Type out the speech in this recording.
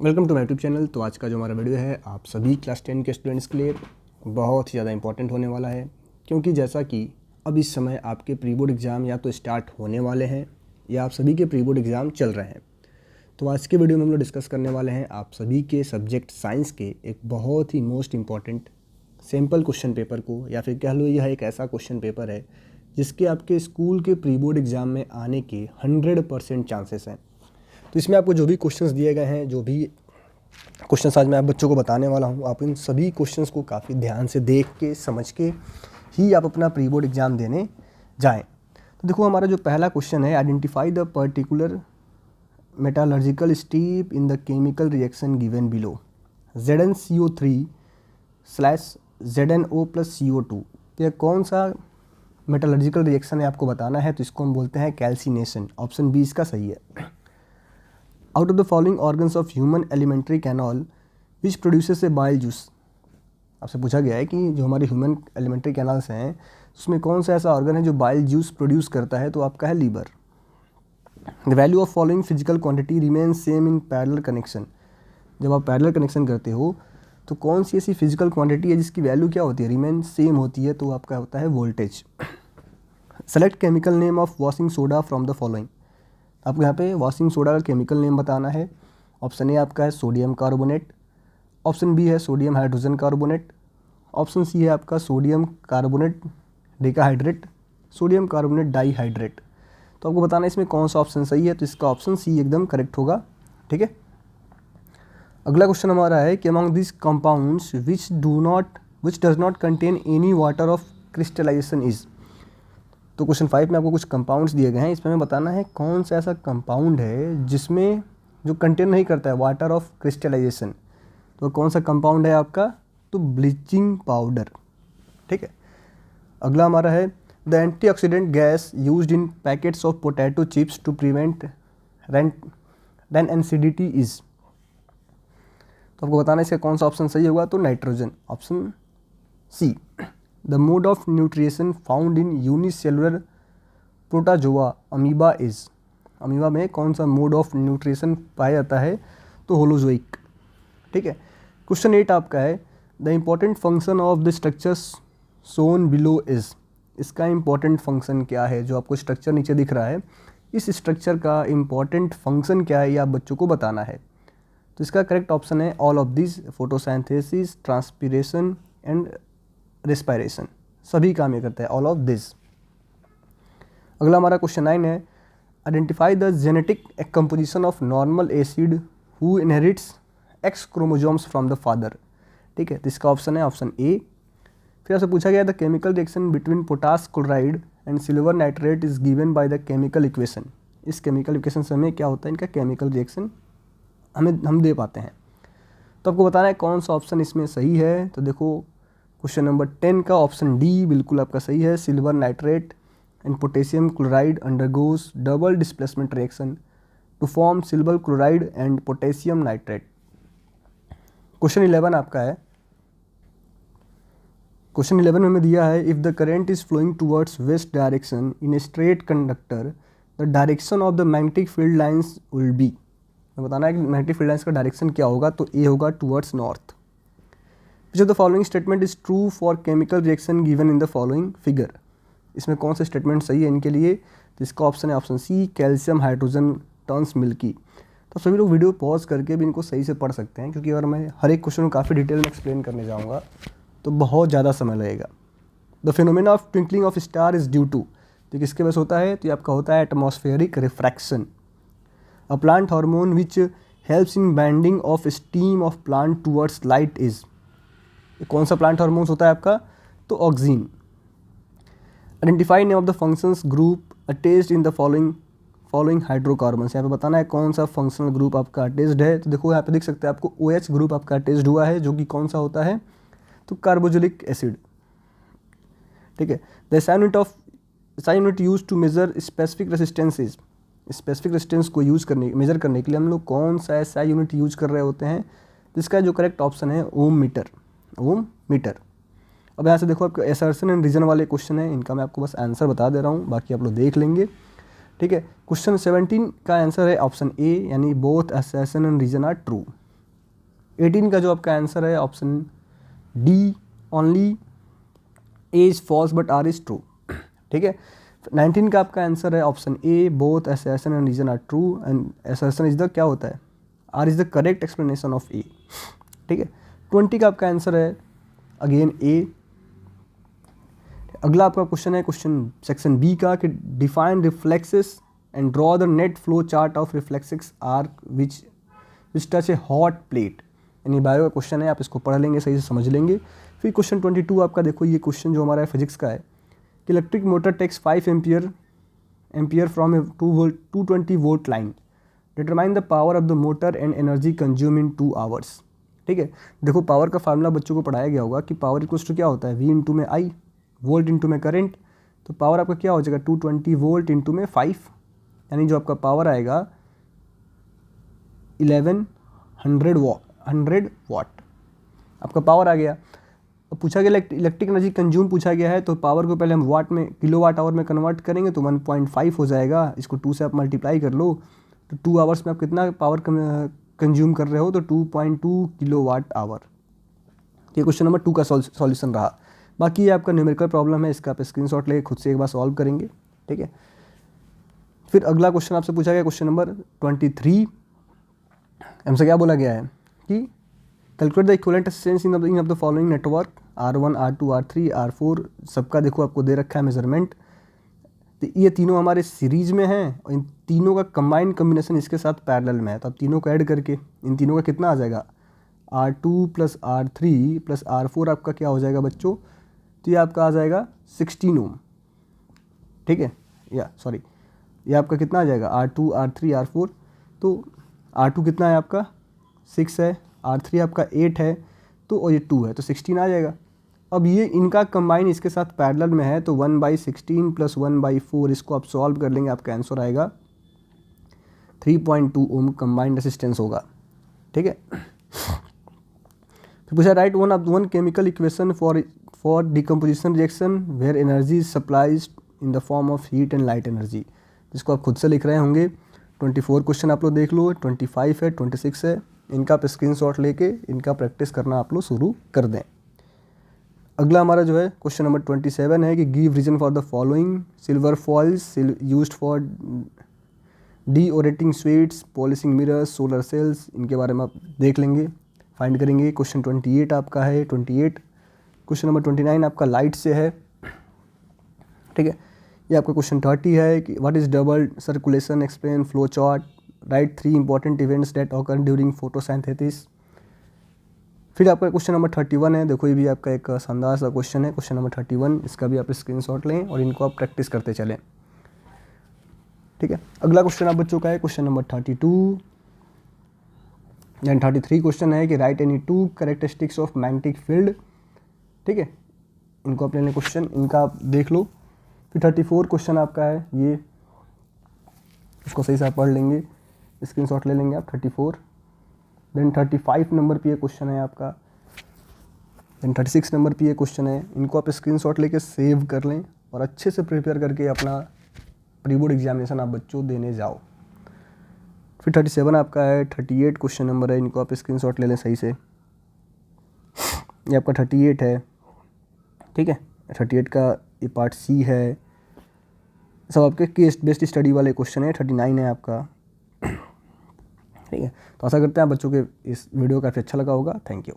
Welcome to my YouTube channel. तो आज का जो हमारा वीडियो है आप सभी क्लास 10 के स्टूडेंट्स के लिए बहुत ही ज़्यादा इंपॉर्टेंट होने वाला है, क्योंकि जैसा कि अब इस समय आपके प्री बोर्ड एग्ज़ाम या तो स्टार्ट होने वाले हैं या आप सभी के प्री बोर्ड एग्ज़ाम चल रहे हैं। तो आज के वीडियो में हम लोग डिस्कस करने वाले हैं आप सभी के सब्जेक्ट साइंस के एक बहुत ही most important sample question paper को, या फिर कह लो यह एक ऐसा क्वेश्चन पेपर है जिसके आपके स्कूल के प्री बोर्ड एग्ज़ाम में आने के 100% चांसेस हैं। तो इसमें आपको जो भी क्वेश्चंस दिए गए हैं, जो भी क्वेश्चंस आज मैं आप बच्चों को बताने वाला हूं, आप इन सभी क्वेश्चंस को काफ़ी ध्यान से देख के समझ के ही आप अपना प्री बोर्ड एग्ज़ाम देने जाएं। तो देखो, हमारा जो पहला क्वेश्चन है, identify the particular metallurgical step in the chemical reaction given below. ZnCO3/ZnO+CO2। तो यह कौन सा मेटालर्जिकल रिएक्शन है आपको बताना है, तो इसको हम बोलते हैं कैल्सिनेशन। ऑप्शन बी इसका सही है। Out of the following organs of human alimentary canal which produces a bile juice. आपसे पूछा गया है कि जो हमारे ह्यूमन एलिमेंट्री कैनल्स हैं उसमें कौन सा ऐसा ऑर्गन है जो बाइल जूस प्रोड्यूस करता है, तो आपका है liver. The value of following physical quantity remain same in parallel connection. जब आप पैरेलल कनेक्शन करते हो तो कौन सी ऐसी फिजिकल क्वांटिटी है जिसकी वैल्यू क्या होती है, रिमेन सेम होती है, तो आपका होता है voltage. Select chemical name of washing soda from the following. आपको यहाँ पे वॉशिंग सोडा का केमिकल नेम बताना है। ऑप्शन ए आपका है सोडियम कार्बोनेट, ऑप्शन बी है sodium hydrogen carbonate, option C है आपका sodium carbonate decahydrate, sodium carbonate dihydrate. तो आपको बताना है इसमें कौन सा ऑप्शन सही है, तो इसका ऑप्शन सी एकदम करेक्ट होगा। ठीक है, अगला क्वेश्चन हमारा है कि among this compounds which does not contain any water of crystallisation is. तो क्वेश्चन 5 में आपको कुछ कंपाउंड्स दिए गए हैं, इसमें हमें बताना है कौन सा ऐसा कंपाउंड है जिसमें जो कंटेन नहीं करता है वाटर ऑफ क्रिस्टलाइजेशन। तो कौन सा कंपाउंड है आपका, तो ब्लीचिंग पाउडर। ठीक है, अगला हमारा है the antioxidant gas used in packets of potato chips to prevent rancidity is. तो आपको बताना है इसका कौन सा ऑप्शन सही होगा, तो nitrogen, option C. The mode of nutrition found in unicellular protozoa amoeba is. Amoeba में कौन सा मोड ऑफ न्यूट्रिशन पाया जाता है, तो होलोजोइक। ठीक है, क्वेश्चन 8 आपका है the important function of the structure Son below is. इसका इम्पॉर्टेंट फंक्शन क्या है, जो आपको स्ट्रक्चर नीचे दिख रहा है, इस स्ट्रक्चर का इम्पॉर्टेंट फंक्शन क्या है, ये आप बच्चों को बताना है। तो इसका करेक्ट ऑप्शन है all of this, photosynthesis, transpiration and respiration. सभी काम ये करता है, ऑल ऑफ दिस। अगला हमारा क्वेश्चन 9 है identify the genetic composition of normal acid who inherits x chromosomes from the father. ठीक है, तो इसका ऑप्शन है ऑप्शन ए। फिर आपसे पूछा गया the chemical reaction between potash chloride and silver nitrate is given by the chemical equation. इस केमिकल इक्वेशन से हमें क्या होता है, इनका केमिकल रिएक्शन हम दे पाते हैं। तो आपको बताना है कौन सा ऑप्शन इसमें सही है। तो देखो, क्वेश्चन नंबर 10 का ऑप्शन डी बिल्कुल आपका सही है। Silver nitrate and potassium chloride undergoes double displacement reaction to form silver chloride and potassium nitrate. Question 11 आपका है। क्वेश्चन 11 में हमें दिया है if the current is flowing towards west direction in a straight conductor the direction of the magnetic field lines will be. बताना है कि magnetic field lines का डायरेक्शन क्या होगा, तो ए होगा towards north. Which of the following statement is true for chemical reaction given in the following figure। इसमें कौन सा स्टेटमेंट सही है इनके लिए, तो इसका ऑप्शन है option C, calcium hydrogen turns milky. तो सभी लोग वीडियो पॉज करके भी इनको सही से पढ़ सकते हैं, क्योंकि अगर मैं हर एक क्वेश्चन को काफ़ी डिटेल में एक्सप्लेन करने जाऊँगा तो बहुत ज़्यादा समय लगेगा। The phenomena of twinkling of star is due to. तो किसके वजह से होता है, तो ये आपका होता है atmospheric refraction. A plant hormone which helps in bending of stem of plant towards light is. कौन सा प्लांट हार्मोन्स होता है आपका, तो auxin. Identify name of the functions group attached in the following hydrocarbons. यहाँ पे बताना है कौन सा फंक्शनल ग्रुप आपका अटैच्ड है। तो देखो यहाँ पे देख सकते हैं आपको OH ग्रुप आपका अटैच्ड हुआ है, जो कि कौन सा होता है, तो कार्बोक्सिलिक एसिड। ठीक है, the SI unit use to measure specific resistances. Specific resistance को मेजर करने के लिए हम लोग कौन सा SI यूनिट यूज कर रहे होते हैं, जिसका जो करेक्ट ऑप्शन है ओम मीटर। अब यहाँ से देखो, आपको असर्शन एंड रीजन वाले क्वेश्चन है, इनका मैं आपको बस आंसर बता दे रहा हूँ, बाकी आप लोग देख लेंगे। ठीक है, क्वेश्चन 17 का आंसर है ऑप्शन ए, यानी both assertion and reason are true. 18 का जो आपका आंसर है option D, only A is false but R is true. ठीक है। 19 का आपका आंसर है option A, both assertion and reason are true and assertion is the क्या होता है, R is the correct explanation of A. ठीक है। 20 का आपका आंसर है अगेन ए। अगला आपका क्वेश्चन है क्वेश्चन सेक्शन बी का कि define reflexes and draw the net flow chart of reflexes arc which touch A hot plate. यानी बायो का क्वेश्चन है, आप इसको पढ़ लेंगे, सही से समझ लेंगे। फिर क्वेश्चन 22 आपका देखो, ये क्वेश्चन जो हमारा फिजिक्स का है कि electric motor takes 5 ampere from a 220 volt line, determine the power of the motor and energy consume in 2 hours. ठीक है। देखो पावर का फार्मूला बच्चों को पढ़ाया गया होगा कि पावर इक्वल्स टू क्या होता है, वी इंटू में आई, वोल्ट इंटू में करंट। तो पावर आपका क्या हो जाएगा 220 वोल्ट इंटू में 5, यानी जो आपका पावर आएगा 1100 वाट आपका पावर आ गया। अब पूछा गया इलेक्ट्रिक एनर्जी कंज्यूम पूछा गया है, तो पावर को पहले हम वाट में, किलोवाट आवर में कन्वर्ट करेंगे तो 1.5 हो जाएगा। इसको 2 से आप मल्टीप्लाई कर लो तो 2 आवर्स में आप कितना पावर कंज्यूम कर रहे हो, तो 2.2 किलोवाट आवर। ये क्वेश्चन नंबर 2 का सॉल्यूशन रहा। बाकी ये आपका न्यूमेरिकल प्रॉब्लम है, इसका आप स्क्रीनशॉट लेके खुद से एक बार सॉल्व करेंगे। ठीक है। फिर अगला क्वेश्चन आपसे पूछा गया क्वेश्चन नंबर 23, हमसे क्या बोला गया है कि calculate the equivalent resistance in of the following network R1, R2, R3, R4, सबका देखो आपको दे रखा है मेजरमेंट। तो ये तीनों हमारे सीरीज में हैं और इन तीनों का कंबाइंड कम्बिनेशन इसके साथ पैरेलल में है। तो अब तीनों को ऐड करके इन तीनों का कितना आ जाएगा, R2 + R3 + R4 आपका क्या हो जाएगा बच्चों, तो ये आपका आ जाएगा 16 ओम। ठीक है, या सॉरी ये आपका कितना आ जाएगा R2, R3, R4। तो R2 कितना है आपका 6 है, R3 आपका 8 है, तो और ये 2 है, तो 16 आ जाएगा। अब ये इनका कंबाइन इसके साथ पैरेलल में है, तो 1/16 + 1/4 इसको आप सॉल्व कर लेंगे, आपका आंसर आएगा 3.2 ओम कंबाइंड रेजिस्टेंस होगा। ठीक है। तो पूछा write one chemical equation for decomposition reaction where energy is supplies in the form of heat and light energy, जिसको आप खुद से लिख रहे होंगे। 24 क्वेश्चन आप लोग देख लो, 25 है, 26 है, इनका आप स्क्रीनशॉट लेके इनका प्रैक्टिस करना आप लोग शुरू कर दें। अगला हमारा जो है क्वेश्चन नंबर 27 है कि give reason for the following, silver foils used for decorating sweets, polishing mirrors, solar cells, इनके बारे में आप देख लेंगे, फाइंड करेंगे। क्वेश्चन 28 आपका है 28। क्वेश्चन नंबर 29 आपका लाइट से है। ठीक है। ये आपका क्वेश्चन 30 है कि what is double circulation, explain flow chart, right 3 important events that occur during photosynthesis. फिर आपका क्वेश्चन नंबर 31 है, देखो ये भी आपका एक शानदार सा क्वेश्चन है, क्वेश्चन नंबर 31, इसका भी आप स्क्रीनशॉट लें और इनको आप प्रैक्टिस करते चलें। ठीक है। अगला क्वेश्चन आप बच्चों का है क्वेश्चन नंबर 32 एंड 33 क्वेश्चन है कि right any 2 characteristics of magnetic field. ठीक है, इनको आप लेने क्वेश्चन, इनका आप देख लो। फिर 34 क्वेश्चन आपका है ये, इसको सही से आप पढ़ लेंगे, स्क्रीनशॉट ले लेंगे आप 34। देन 35 नंबर पे ये क्वेश्चन है आपका, देन 36 नंबर पे ये क्वेश्चन है, इनको आप स्क्रीनशॉट लेके सेव कर लें और अच्छे से प्रिपेयर करके अपना प्री बोर्ड एग्जामिनेशन आप बच्चों देने जाओ। फिर 37 आपका है, 38 क्वेश्चन नंबर है, इनको आप स्क्रीनशॉट ले लें सही से, ये आपका 38 है। ठीक है, 38 का ये पार्ट सी है, सब आपके केस बेस्ड स्टडी वाले क्वेश्चन है। 39 है आपका। ठीक है, तो आशा करते हैं आप बच्चों के इस वीडियो काफ़ी अच्छा लगा होगा। Thank you.